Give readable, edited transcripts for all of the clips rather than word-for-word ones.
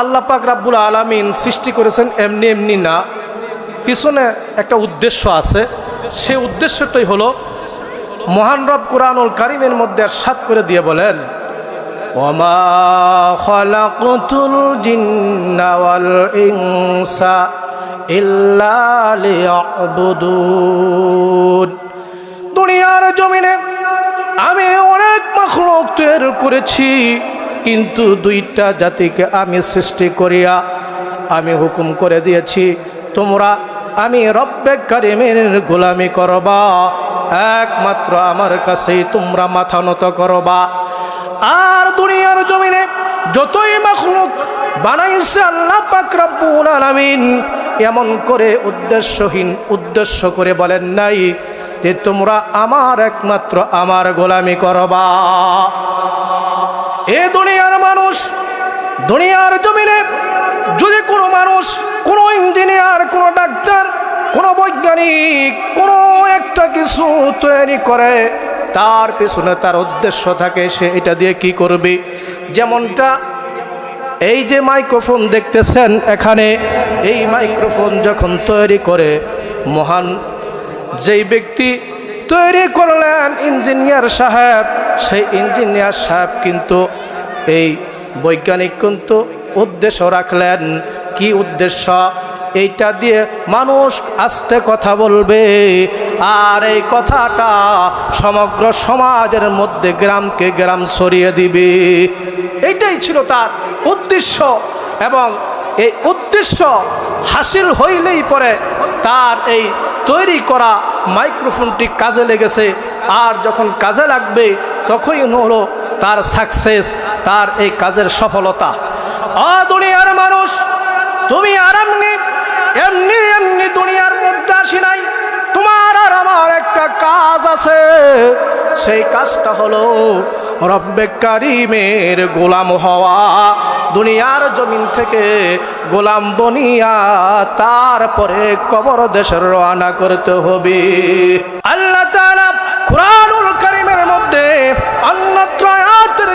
আল্লাহ পাক রাব্বুল আলামিন সৃষ্টি করেছেন এমনি এমনি না, পিছনে একটা উদ্দেশ্য আছে। সেই উদ্দেশ্যটাই হলো মহান রব কুরআনুল কারীমের মধ্যে ইরশাদ করে দিয়ে বলেন, ওয়ামা খালাকতুল জিন্না ওয়াল ইনসা ইল্লা লিয়াবুদুন। দুনিয়ার জমিনে আমি অনেক মাখলুক তৈরি করেছি, কিন্তু দুইটা জাতিকে আমি সৃষ্টি করিয়া আমি হুকুম করে দিয়েছি, তোমরা আমি রব্বে কারিমের গোলামি করবা, একমাত্র আমার কাছেই তোমরা মাথা নত করবা। আর দুনিয়ার জমিনে যতই মাখলুক বানাইছে আল্লাহ পাক রব্বুল আলামিন এমন করে উদ্দেশ্যহীন উদ্দেশ্য করে বলেন নাই যে তোমরা আমার একমাত্র আমার গোলামি করবা। এ দুনিয়ার মানুষ, দুনিয়ার জমিনে যদি কোনো মানুষ, কোনো ইঞ্জিনিয়ার, কোনো ডাক্তার, কোনো বৈজ্ঞানিক কোনো একটা কিছু তৈরি করে, তার পেছনে তার উদ্দেশ্য থাকে সে এটা দিয়ে কি করবে। যেমনটা এই যে মাইক্রোফোন দেখতেছেন এখানে, এই মাইক্রোফোন যখন তৈরি করে মহান যেই ব্যক্তি তৈরি করলেন ইঞ্জিনিয়ার সাহেব, সেই ইঞ্জিনিয়ার সাহেব কিন্তু এই বৈজ্ঞানিক কিন্তু উদ্দেশ্য রাখলেন। কি উদ্দেশ্য? এইটা দিয়ে মানুষ আস্তে কথা বলবে, আর এই কথাটা সমগ্র সমাজের মধ্যে গ্রামকে গ্রাম ছড়িয়ে দিবে। এইটাই ছিল তার উদ্দেশ্য, এবং এই উদ্দেশ্য হাসিল হইলেই পরে তার এই তৈরি করা মাইক্রোফোনটি কাজে লেগেছে। আর যখন কাজে লাগবে তখনই হলো তার সাকসেস, তার এই কাজের সফলতা। দুনিয়ার মানুষ, তুমি আর এমনি এমনি দুনিয়ার মধ্যে আসি নাই, তোমার আর আমার একটা কাজ আছে। সেই কাজটা হলো রব্বে কারিমের গোলাম হওয়া। দুনিয়ার জমিন থেকে গোলাম বনিয়া তারপরে কবর দেশের রওনা করতে হবে। আল্লাহ তাআলা কুরআনুল কারীমের মধ্যে অন্যত্র আয়াতুল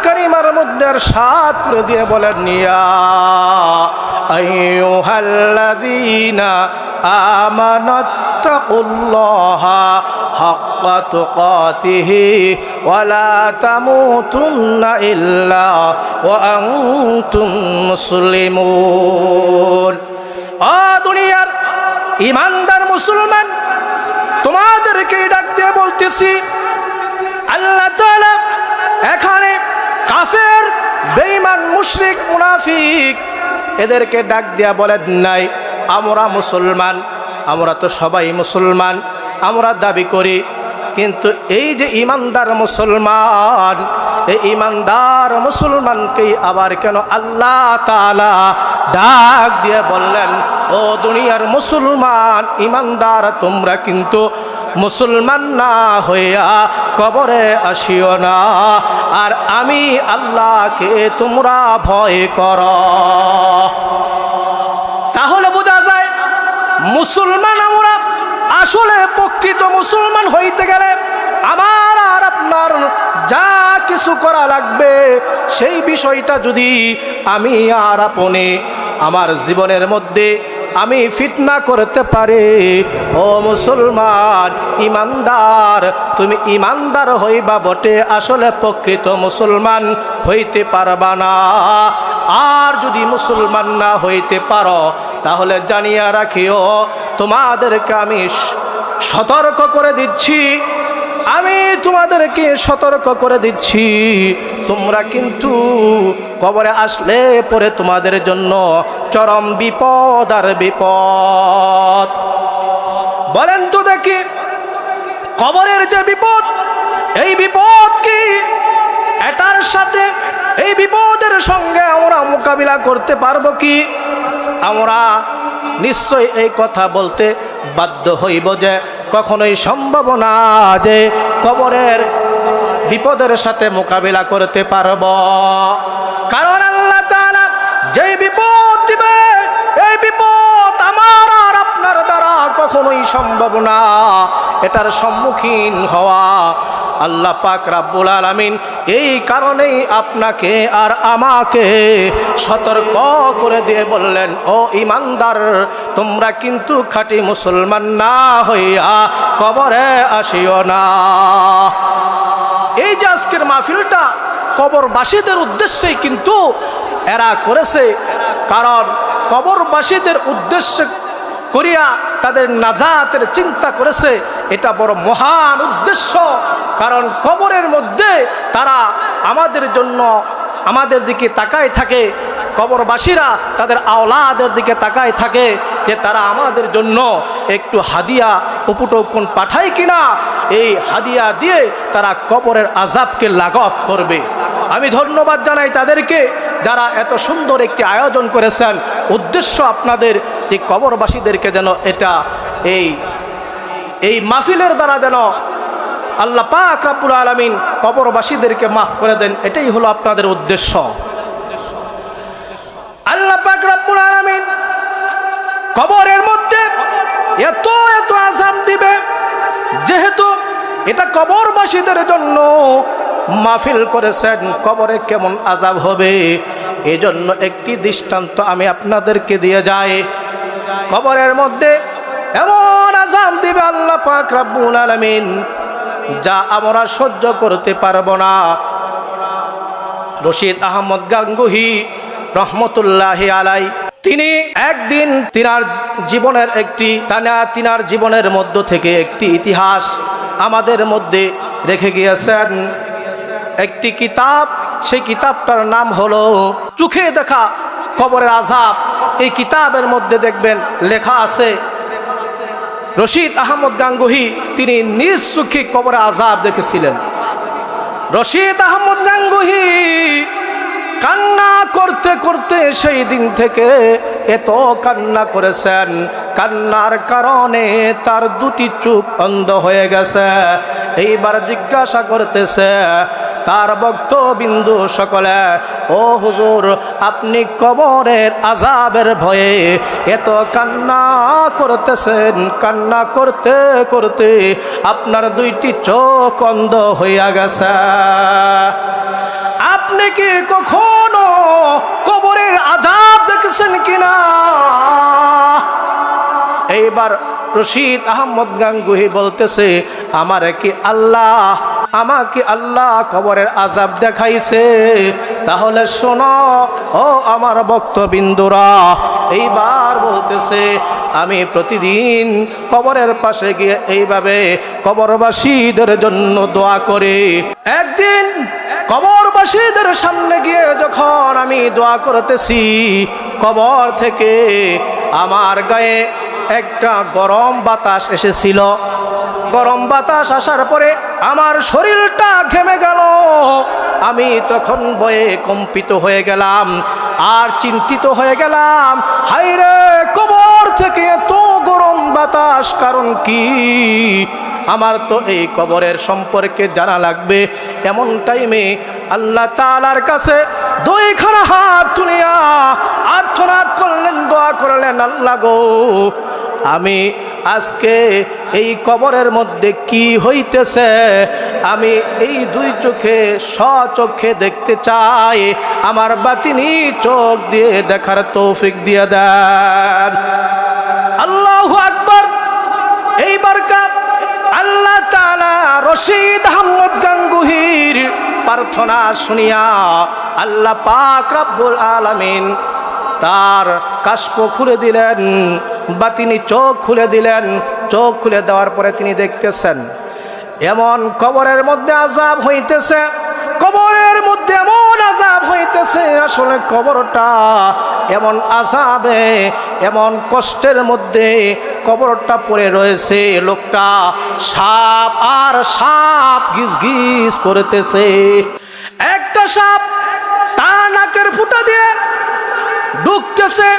কারীমার মধ্যে ইরশাদ করে দিয়ে বলেন, ইয়া আইয়ুহাল্লাযীনা আমানুত্তাকুল্লাহা হাক্কা তুকাতিহি ওয়া লা তামুতুন্না ইল্লা ওয়া আনতুম মুসলিমুন। দুনিয়ার ঈমানদার মুসলমান, তোমাদেরকে ডাক দিয়ে বলতেছি, আল্লাহ তাআলা এখানে কাফের, বেঈমান, মুশরিক, মুনাফিক এদেরকে ডাক দিয়া বলেন নাই আমরা মুসলমান, আমরা তো সবাই মুসলমান, আমরা দাবি করি, কিন্তু এই যে ইমানদার মুসলমান, এই ইমানদার মুসলমানকেই আবার কেন আল্লাহ তাআলা ডাক দিয়ে বললেন, ও দুনিয়ার মুসলমান ইমানদার, তোমরা কিন্তু মুসলমান না হইয়া কবরে আসিও না, আর আমি আল্লাহকে তোমরা ভয় করো। তাহলে বোঝা যায় মুসলমান আমরা আসলে প্রকৃত মুসলমান হইতে গেলে আমার আর আপনার যা কিছু করা লাগবে সেই বিষয়টা যদি আমি আর আপনি আমার জীবনের মধ্যে আমি ফিতনা করতে পারি, ও মুসলমান ইমানদার, তুমি ইমানদার হইবা বটে, আসলে প্রকৃত মুসলমান হইতে পারবা না। আর যদি মুসলমান না হইতে পারো তাহলে জানিয়া রাখিও, তোমাদেরকে আমি সতর্ক করে দিচ্ছি, আমি তোমাদেরকে সতর্ক করে দিচ্ছি, তোমরা কিন্তু কবরে আসলে পরে তোমাদের জন্য চরম বিপদ আর বিপদ। বলেন তো দেখি, কবরের যে বিপদ, এই বিপদ কি? এটার সাথে এই বিপদের সঙ্গে আমরা মোকাবিলা করতে পারবো কি? আমরা নিশ্চয় এই কথা বলতে বাধ্য হইব যে কখনোই সম্ভব না যে কবরের বিপদের সাথে মোকাবিলা করতে পারব। কারণ আল্লাহ তাআলা যেই বিপদ দিবে, এই বিপদ আমার আর আপনার দ্বারা কখনোই সম্ভব না। এটার সম্মুখীন হওয়া আল্লাহ পাক রব্বুল আলামিন এই কারণেই আপনাকে আর আমাকে সতর্ক করে দিয়ে বললেন, ও ঈমানদার, তোমরা কিন্তু খাঁটি মুসলমান না হইয়া কবরে আসিও না। এই যে আজকের মাহফিলটা কবরবাসীদের উদ্দেশ্যেই কিন্তু এরা করেছে, কারণ কবরবাসীদের উদ্দেশ্য করিয়া তাদের নাজাতের চিন্তা করেছে। এটা বড় মহান উদ্দেশ্য, কারণ কবরের মধ্যে তারা আমাদের জন্য আমাদের দিকে তাকায় থাকে। কবরবাসীরা তাদের আওলাদের দিকে তাকায় থাকে যে তারা আমাদের জন্য একটু হাদিয়া উপটোকন পাঠায় কিনা। এই হাদিয়া দিয়ে তারা কবরের আযাবকে লাঘব করবে। আমি ধন্যবাদ জানাই তাদেরকে যারা এত সুন্দর একটি আয়োজন করেছেন। উদ্দেশ্য আপনাদের এই কবরবাসীদেরকে যেন এটা এই মাহফিলের দ্বারা যেন আল্লাহ পাক রব্বুল আলামিন কবরবাসীদেরকে মাফ করে দেন, এটাই হলো আপনাদের উদ্দেশ্য। আল্লাহ পাক রব্বুল আলামিন কবরের মধ্যে এত এত আযাব দিবে, যেহেতু এটা কবরবাসীদের জন্য মাহফিল করেছেন, কবরে কেমন আযাব হবে এজন্য একটি দৃষ্টান্ত আমি আপনাদেরকে দিয়ে যাই। কবরের মধ্যে এমন আযাব দিবে আল্লাহ পাক রব্বুল আলামিন যা আমরা সহ্য করতে পারবো না। রশিদ আহমদ গাঙ্গুহি রহমতুল্লাহি আলাই তিনি একদিন তিনার জীবনের মধ্য থেকে একটি ইতিহাস আমাদের মধ্যে রেখে গিয়েছেন। একটি কিতাব, সেই কিতাবটার নাম হলো চোখে দেখা কবরের আযাব। এই কিতাবের মধ্যে দেখবেন লেখা আছে রশিদ আহমদ গাঙ্গুহি তিনি নিজ চোখে কবরের আযাব দেখেছিলেন। রশিদ আহমদ গাঙ্গুহি কান্না করতে করতে সেই দিন থেকে এত কান্না করেছেন, কান্নার কারণে তার দুটি চোখ অন্ধ হয়ে গেছে। এইবার জিজ্ঞাসা করতেছে তার ভক্তবিন্দু সকলে, ও হুজুর, আপনি কবরের আযাবের ভয়ে এত কান্না করতেছেন, কান্না করতে করতে আপনার দুইটি চোখ অন্ধ হইয়া গেছে, আপনি কি কখনো কবরের আযাব দেখেছেন কিনা? এইবার রশিদ আহমদ গাঙ্গুহি বলতেছে, আমাকে আল্লাহ কবরের আযাব দেখাইছে। তাহলে শোনো ও আমার ভক্তবিন্দুরা, এইবার বলতেছে আমি প্রতিদিন কবরের পাশে গিয়ে এইভাবে কবরবাসীদের জন্য দোয়া করি। একদিন কবরবাসীদের সামনে গিয়ে যখন আমি দোয়া করতেছি, কবর থেকে আমার গায়ে একটা গরম বাতাস এসেছিল। গরম বাতাস আসার পরে আমার শরীরটা ঘেমে গেল। আমি তখন ভয়ে কম্পিত হয়ে গেলাম আর চিন্তিত হয়ে গেলাম, হায়রে, কবর থেকে এত গরম বাতাস, কারণ কি? আমার তো এই কবরের সম্পর্কে জানা লাগবে। এমন টাইমে আল্লাহ তাআলার কাছে দুইখানা হাত তুলিয়া আর্তনাদ করলেন, দোয়া করলেন, আল্লাহ গো, আমি আজকে এই কবরের মধ্যে কি হইতেছে আমি এই দুই চোখে স্বচক্ষে দেখতে চাই, আমার বাতিনি চোখ দিয়ে দেখার তৌফিক দিয়ে দেন। আল্লাহু আকবার। এইবার আল্লাহ তাআলা রশিদ আহমদ গাঙ্গুহির প্রার্থনা শুনিয়া আল্লাহ পাক রব্বুল আলামিন তার কাশপ খুলে দিলেন, বাতিনি চোখ খুলে দিলেন। চোখ খুলে দেওয়ার পরে তিনি দেখতেছেন এমন কবরের মধ্যে আযাব হইতেছে, কবরের মধ্যে এমন আযাব হইতেছে। আসলে কবরটা এমন আযাবে, এমন কষ্টের মধ্যে কবরটা পড়ে রয়েছে। লোকটা সাপ আর সাপ গিজ গিজ করতেছে। একটা সাপ তার নাকের ফুটা দিয়ে ঢুকতেছে,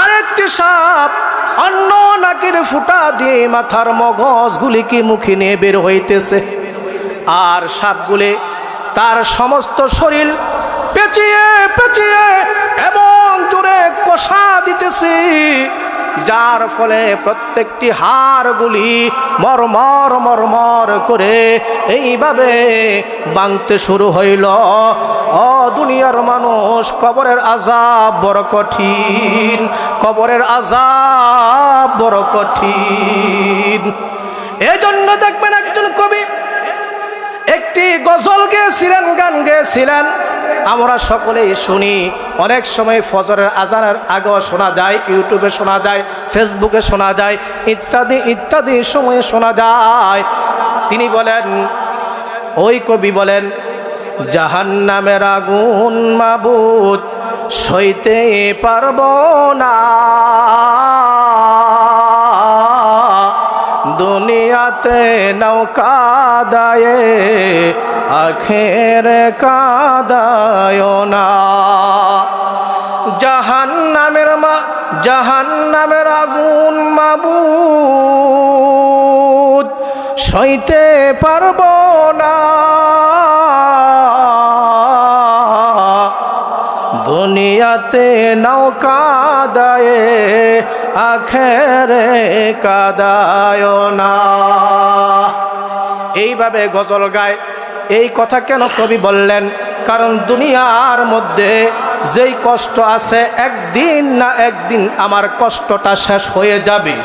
আরেকটি সাপ অন্য নাকের ফুটা দিয়ে মাথার মগজগুলিকে মুখে নিয়ে বের হইতেছে। আর সাপগুলি তার সমস্ত শরীর পেঁচিয়ে পেঁচিয়ে এমন জোরে কষা দিতেছে যার ফলে প্রত্যেকটি হাড়গুলি মরমর মরমর করে এইভাবে ভাঙতে শুরু হইল। ও দুনিয়ার মানুষ, কবরের আযাব বড় কঠিন, কবরের আযাব বড় কঠিন। এই জন্য দেখবেন একজন কবি একটি গজল গেয়েছিলেন, গান গেয়েছিলেন, আমরা সকলেই শুনি। অনেক সময় ফজরের আজানের আগেও শোনা যায়, ইউটিউবে শোনা যায়, ফেসবুকে শোনা যায়, ইত্যাদি ইত্যাদি সময়ে শোনা যায়। তিনি বলেন, ওই কবি বলেন, জাহান্নামের আগুন মাবুদ সইতে পারব না, দুনিয়াতে নৌকা দায়ে আখেরে কাদায় না। জাহান্নামের আগুন মাবুদ সইতে পারব না, দুনিয়াতে নৌকা দায়ে আখেরে কাদায় না। এইভাবে গজল গায়। এই কথা কেন কবি বললেন? কারণ দুনিয়ার মধ্যে যেই কষ্ট আছে, একদিন না একদিন আমার কষ্টটা শেষ হয়ে যাবে।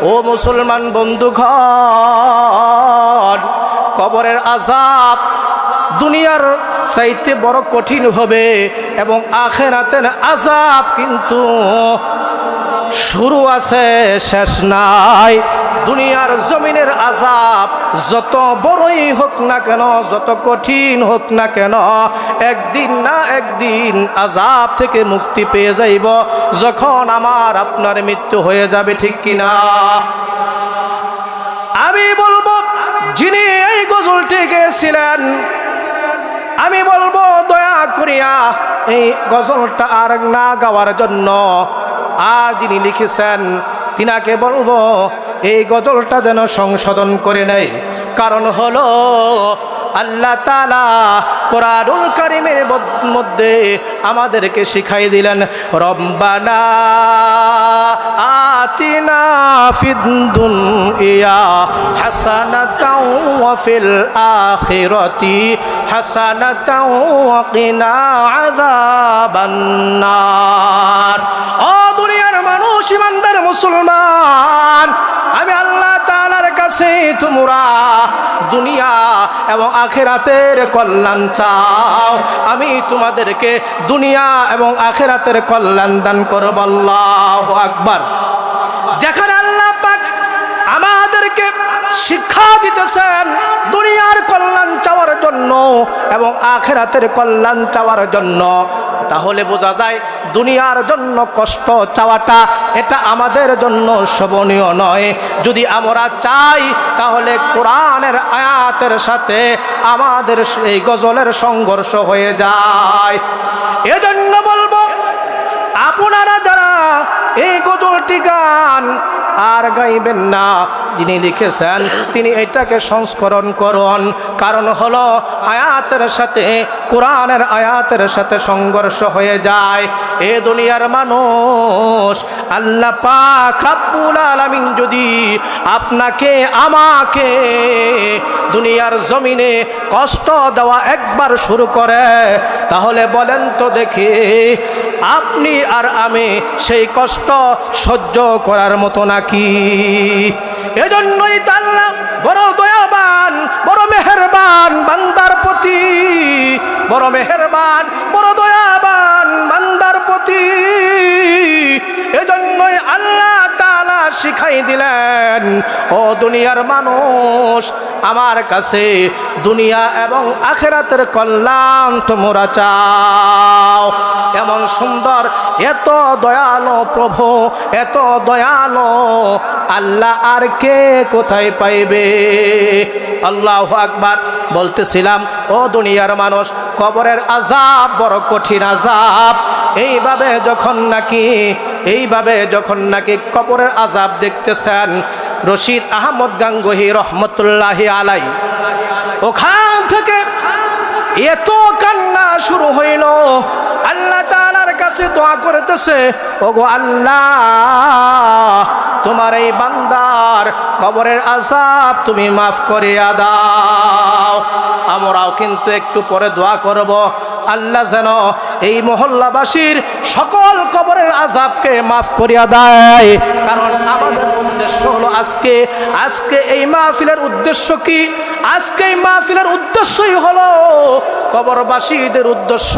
ও মুসলমান বন্ধুগণ, কবরের আযাব দুনিয়ার চাইতে বড় কঠিন হবে, এবং আখিরাতের আযাব কিন্তু শুরু আছে, শেষ নাই। দুনিয়ার জমিনের আযাব যত বড়ই হোক না কেন, যত কঠিন হোক না কেন, একদিন না একদিন আযাব থেকে মুক্তি পেয়ে যাইব যখন আমার আপনার মৃত্যু হয়ে যাবে, ঠিক কিনা? আমি বলবো, যিনি এই গজলটি গেয়েছিলেন, আমি বলবো দয়া করিয়া এই গজলটা আর না গাওয়ার জন্য। আর যিনি লিখেছেন তিনাকে বলবো এই গজলটা যেন সংশোধন করে নেয়। কারণ হলো আল্লাহ তাআলা কোরআনুল কারীমের মধ্যে আমাদেরকে শিখাই দিলেন, রব্বানা আতিনা ফিদ দুনিয়া হাসানাতাও ওয়া ফিল আখিরাতি হাসানাতাও ওয়া কিনা আযাবান নার। ও দুনিয়ার মানুষ, ইমানদার মুসলমান, আমি আল্লাহ তাআলার কাছে তোমরা দুনিয়া এবং আখিরাতের কল্যাণ চাও, আমি তোমাদেরকে দুনিয়া এবং আখিরাতের কল্যাণ দান করব। আল্লাহু আকবার। যেখানে আল্লাহ পাক আমাদেরকে শিক্ষা দিতেছেন দুনিয়ার কল্যাণ চাওয়ার জন্য এবং আখিরাতের কল্যাণ চাওয়ার জন্য, তাহলে বোঝা যায় দুনিয়ার জন্য কষ্ট চাওয়াটা এটা আমাদের জন্য শোভনীয় নয়। যদি আমরা চাই তাহলে কোরআনের আয়াতের সাথে আমাদের এই গজলের সংঘর্ষ হয়ে যায়। এজন্য বলবো, আপনারা যারা এই গজলটি গান আর গাইবেন না, যিনি লিখেছেন তিনি এটাকে সংস্করণ করুন। কারণ হলো আয়াতের সাথে, কোরআনের আয়াতের সাথে সংঘর্ষ হয়ে যায়। এ দুনিয়ার মানুষ, আল্লাহ পাক রব্বুল আলামিন যদি আপনাকে আমাকে দুনিয়ার জমিনে কষ্ট দেওয়া একবার শুরু করে, তাহলে বলেন তো দেখি আপনি আর আমি সেই কষ্ট সহ্য করার মতো নাকি? এজন্যই তো আল্লাহ বড় দয়াবান, বড় মেহেরবান বান্দার প্রতি, বড় মেহেরবান, বড় দয়াবান বান্দার প্রতি। এজন্যই আল্লাহ তাআলা শিখাই দিলেন, ও দুনিয়ার মানুষ, আমার কাছে দুনিয়া এবং আখিরাতের কল্যাণ তোমরা চাও। এমন সুন্দর, এত দয়ালু প্রভু, এত দয়ালু আল্লাহ আর কে কোথায় পাইবে? আল্লাহু আকবার। বলতেছিলাম, ও দুনিয়ার মানুষ, কবরের আযাব বড় কঠিন আযাব। এইভাবে যখন নাকি কবরের আযাব দেখতেছেন, রশিদ আহমদ গাঙ্গুহি রহমতুল্লাহি আলাইহি ওখান থেকে এত কান্না শুরু হইল, আল্লাহ তাআলার কাছে দোয়া করতেছে, ওগো আল্লাহ, তোমার এই বান্দার কবরের আযাব তুমি মাফ করিয়া দাও। আমরাও কিন্তু একটু পরে দোয়া করব, আল্লাহ যেন এই মহল্লাবাসীর সকল কবরের আযাবকে মাফ করিয়া দেয়। কারণ আমাদের উদ্দেশ্য হলো আজকে এই মাহফিলের উদ্দেশ্য কি? আজকে এই মাহফিলের উদ্দেশ্যই হলো কবরবাসীদের উদ্দেশ্য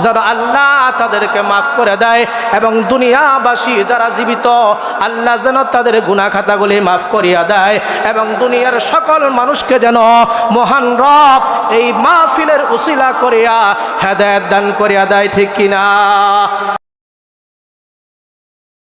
যেন আল্লাহ তাদেরকে মাফ করে দেয়, এবং দুনিয়াবাসী যারা জীবিত আল্লাহ যেন তাদের গুনাহ খাতাগুলি মাফ করিয়া দেয়, এবং দুনিয়ার সকল মানুষকে যেন মহান রব এই মাহফিলের উসিলা করিয়া হেদায়েত দান করিয়া দেয়। ঠিক কিনা?